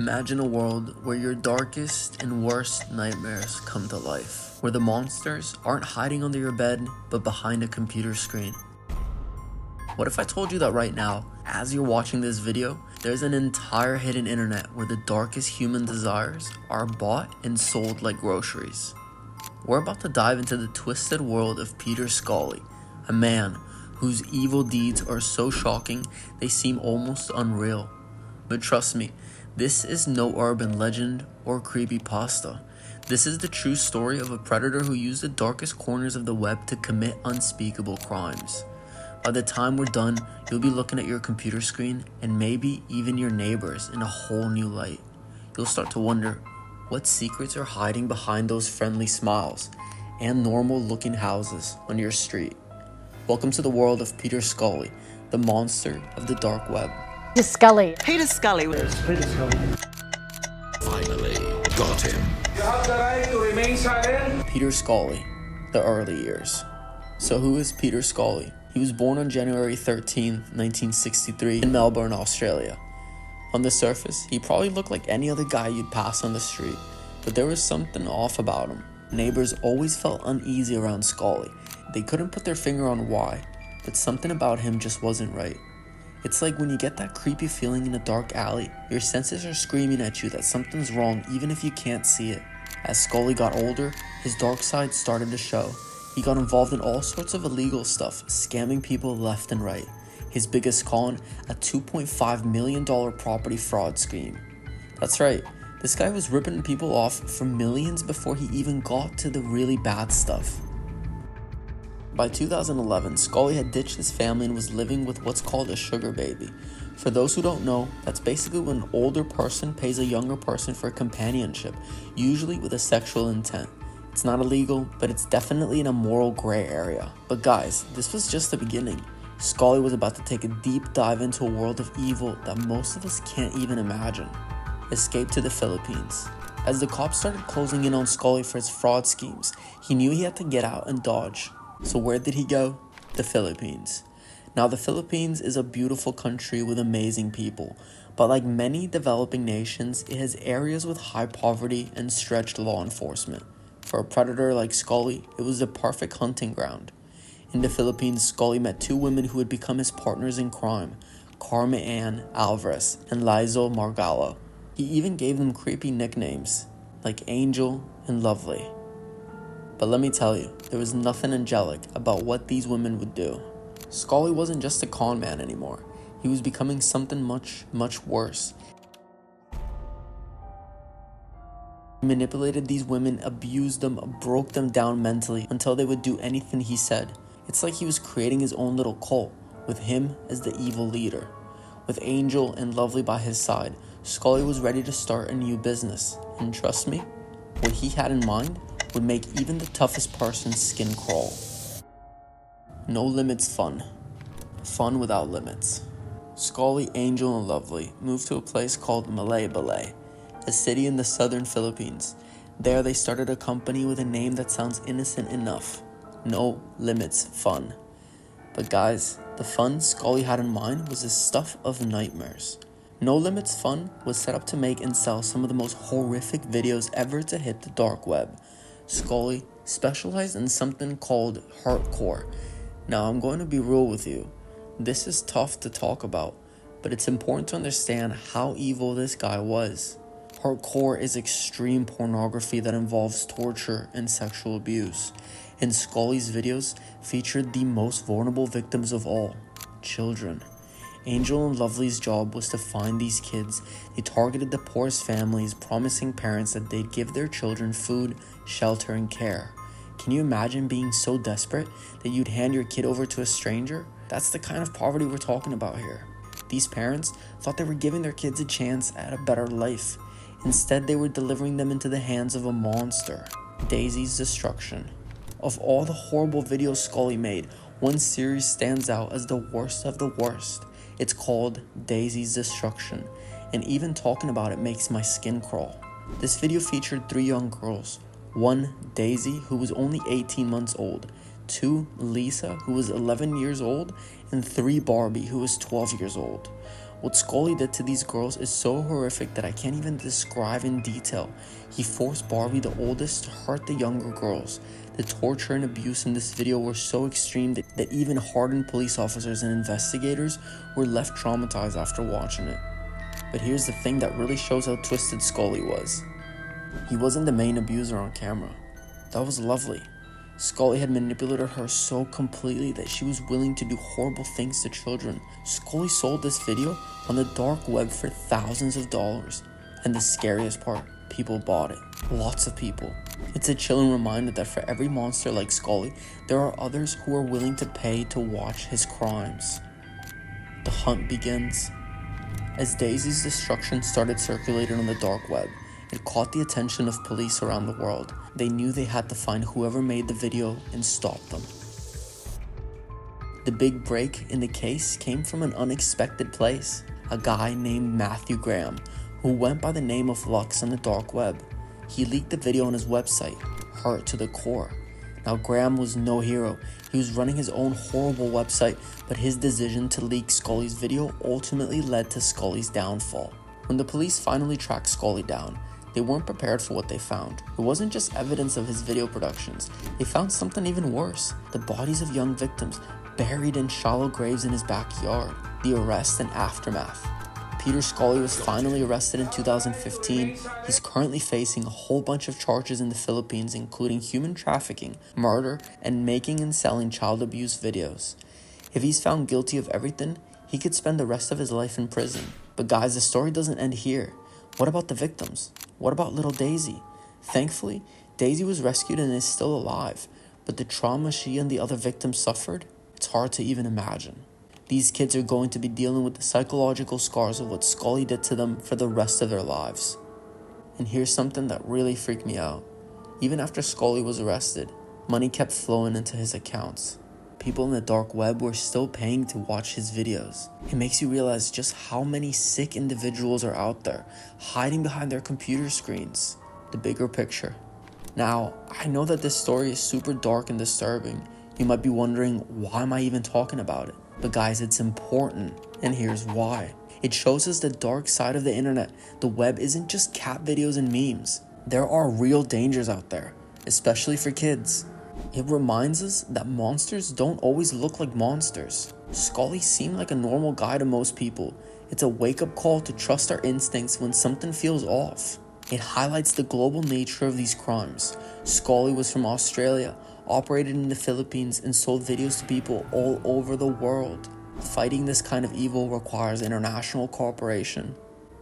Imagine a world where your darkest and worst nightmares come to life, where the monsters aren't hiding under your bed, but behind a computer screen. What if I told you that right now, as you're watching this video, there's an entire hidden internet where the darkest human desires are bought and sold like groceries? We're about to dive into the twisted world of Peter Scully, a man whose evil deeds are so shocking they seem almost unreal. But trust me, this is no urban legend or creepypasta. This is the true story of a predator who used the darkest corners of the web to commit unspeakable crimes. By the time we're done, you'll be looking at your computer screen and maybe even your neighbors in a whole new light. You'll start to wonder, what secrets are hiding behind those friendly smiles and normal looking houses on your street? Welcome to the world of Peter Scully, the monster of the dark web. Peter Scully. Peter Scully. Finally got him. You have the right to remain silent. Peter Scully, the early years. So who is Peter Scully? He was born on January 13, 1963 in Melbourne, Australia. On the surface, he probably looked like any other guy you'd pass on the street, but there was something off about him. Neighbors always felt uneasy around Scully. They couldn't put their finger on why, but something about him just wasn't right. It's like when you get that creepy feeling in a dark alley, your senses are screaming at you that something's wrong even if you can't see it. As Scully got older, his dark side started to show. He got involved in all sorts of illegal stuff, scamming people left and right. His biggest con, a $2.5 million property fraud scheme. That's right, this guy was ripping people off for millions before he even got to the really bad stuff. By 2011, Scully had ditched his family and was living with what's called a sugar baby. For those who don't know, that's basically when an older person pays a younger person for companionship, usually with a sexual intent. It's not illegal, but it's definitely in a moral gray area. But guys, this was just the beginning. Scully was about to take a deep dive into a world of evil that most of us can't even imagine. Escape to the Philippines. As the cops started closing in on Scully for his fraud schemes, he knew he had to get out and dodge. So where did he go? The Philippines. Now the Philippines is a beautiful country with amazing people, but like many developing nations, it has areas with high poverty and stretched law enforcement. For a predator like Scully, it was the perfect hunting ground. In the Philippines, Scully met two women who would become his partners in crime, Carmen Ann Alvarez and Lizel Margallo. He even gave them creepy nicknames, like Angel and Lovely. But let me tell you, there was nothing angelic about what these women would do. Scully wasn't just a con man anymore. He was becoming something much, much worse. He manipulated these women, abused them, broke them down mentally until they would do anything he said. It's like he was creating his own little cult, with him as the evil leader. With Angel and Lovely by his side, Scully was ready to start a new business. And trust me, what he had in mind would make even the toughest person's skin crawl. No limits fun. Fun without limits. Scully, Angel, and Lovely moved to a place called Malaybalay, a city in the southern Philippines. There they started a company with a name that sounds innocent enough. No Limits Fun. But guys, the fun Scully had in mind was the stuff of nightmares. No Limits Fun was set up to make and sell some of the most horrific videos ever to hit the dark web. Scully specialized in something called hardcore. Now I'm going to be real with you. This is tough to talk about, but it's important to understand how evil this guy was. Hardcore is extreme pornography that involves torture and sexual abuse. And Scully's videos featured the most vulnerable victims of all, children. Angel and Lovely's job was to find these kids. They targeted the poorest families, promising parents that they'd give their children food, shelter, and care. Can you imagine being so desperate that you'd hand your kid over to a stranger? That's the kind of poverty we're talking about here. These parents thought they were giving their kids a chance at a better life. Instead, they were delivering them into the hands of a monster, Daisy's Destruction. Of all the horrible videos Scully made, one series stands out as the worst of the worst. It's called Daisy's Destruction, and even talking about it makes my skin crawl. This video featured 3 young girls. 1, Daisy, who was only 18 months old. 2, Lisa, who was 11 years old. And 3, Barbie, who was 12 years old. What Scully did to these girls is so horrific that I can't even describe in detail. He forced Barbie, the oldest, to hurt the younger girls. The torture and abuse in this video were so extreme that even hardened police officers and investigators were left traumatized after watching it. But here's the thing that really shows how twisted Scully was. He wasn't the main abuser on camera. That was Lovely. Scully had manipulated her so completely that she was willing to do horrible things to children. Scully sold this video on the dark web for thousands of dollars. And the scariest part, people bought it. Lots of people. It's a chilling reminder that for every monster like Scully, there are others who are willing to pay to watch his crimes. The hunt begins. As Daisy's destruction started circulating on the dark web, it caught the attention of police around the world. They knew they had to find whoever made the video and stop them. The big break in the case came from an unexpected place. A guy named Matthew Graham, who went by the name of Lux on the dark web. He leaked the video on his website, hurt to the core. Now Graham was no hero. He was running his own horrible website, but his decision to leak Scully's video ultimately led to Scully's downfall. When the police finally tracked Scully down, they weren't prepared for what they found. It wasn't just evidence of his video productions. They found something even worse. The bodies of young victims buried in shallow graves in his backyard. The arrest and aftermath. Peter Scully was finally arrested in 2015. He's currently facing a whole bunch of charges in the Philippines, including human trafficking, murder, and making and selling child abuse videos. If he's found guilty of everything, he could spend the rest of his life in prison. But guys, the story doesn't end here. What about the victims? What about little Daisy? Thankfully, Daisy was rescued and is still alive, but the trauma she and the other victims suffered, it's hard to even imagine. These kids are going to be dealing with the psychological scars of what Scully did to them for the rest of their lives. And here's something that really freaked me out. Even after Scully was arrested, money kept flowing into his accounts. People in the dark web were still paying to watch his videos. It makes you realize just how many sick individuals are out there, hiding behind their computer screens. The bigger picture. Now, I know that this story is super dark and disturbing. You might be wondering, why am I even talking about it? But guys, it's important, and here's why. It shows us the dark side of the internet. The web isn't just cat videos and memes. There are real dangers out there, especially for kids. It reminds us that monsters don't always look like monsters. Scully seemed like a normal guy to most people. It's a wake-up call to trust our instincts when something feels off. It highlights the global nature of these crimes. Scully was from Australia, operated in the Philippines, and sold videos to people all over the world. Fighting this kind of evil requires international cooperation.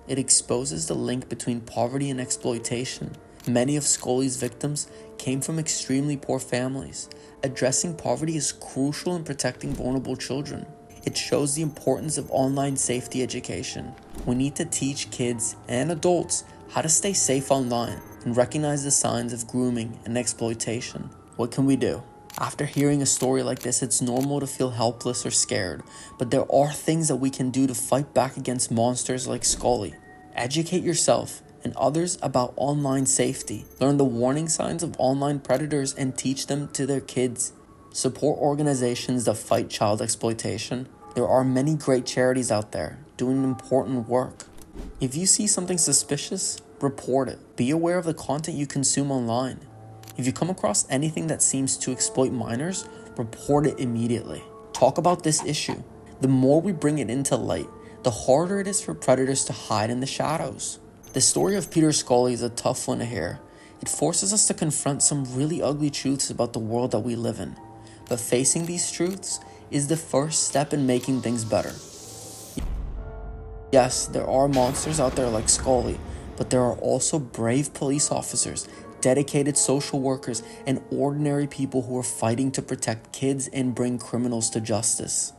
It exposes the link between poverty and exploitation. Many of Scully's victims came from extremely poor families. Addressing poverty is crucial in protecting vulnerable children. It shows the importance of online safety education. We need to teach kids and adults how to stay safe online and recognize the signs of grooming and exploitation. What can we do? After hearing a story like this, it's normal to feel helpless or scared, but there are things that we can do to fight back against monsters like Scully. Educate yourself and others about online safety. Learn the warning signs of online predators and teach them to their kids. Support organizations that fight child exploitation. There are many great charities out there doing important work. If you see something suspicious, report it. Be aware of the content you consume online. If you come across anything that seems to exploit minors, report it immediately. Talk about this issue. The more we bring it into light, the harder it is for predators to hide in the shadows. The story of Peter Scully is a tough one to hear. It forces us to confront some really ugly truths about the world that we live in. But facing these truths is the first step in making things better. Yes, there are monsters out there like Scully, but there are also brave police officers, dedicated social workers, and ordinary people who are fighting to protect kids and bring criminals to justice.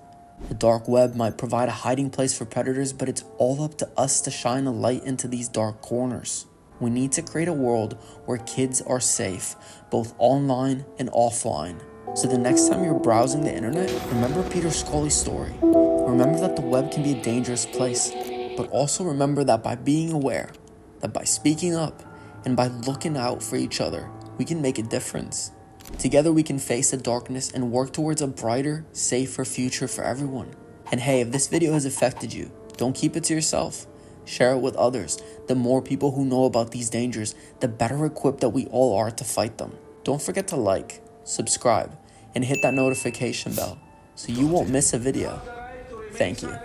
The dark web might provide a hiding place for predators, but it's all up to us to shine a light into these dark corners. We need to create a world where kids are safe, both online and offline. So the next time you're browsing the internet, remember Peter Scully's story. Remember that the web can be a dangerous place, but also remember that by being aware, that by speaking up, and by looking out for each other, we can make a difference. Together we can face the darkness and work towards a brighter, safer future for everyone. And hey, if this video has affected you, Don't keep it to yourself. Share it with others. The more people who know about these dangers, the better equipped that we all are to fight them. Don't forget to like, subscribe, and hit that notification bell so you won't miss a video. Thank you.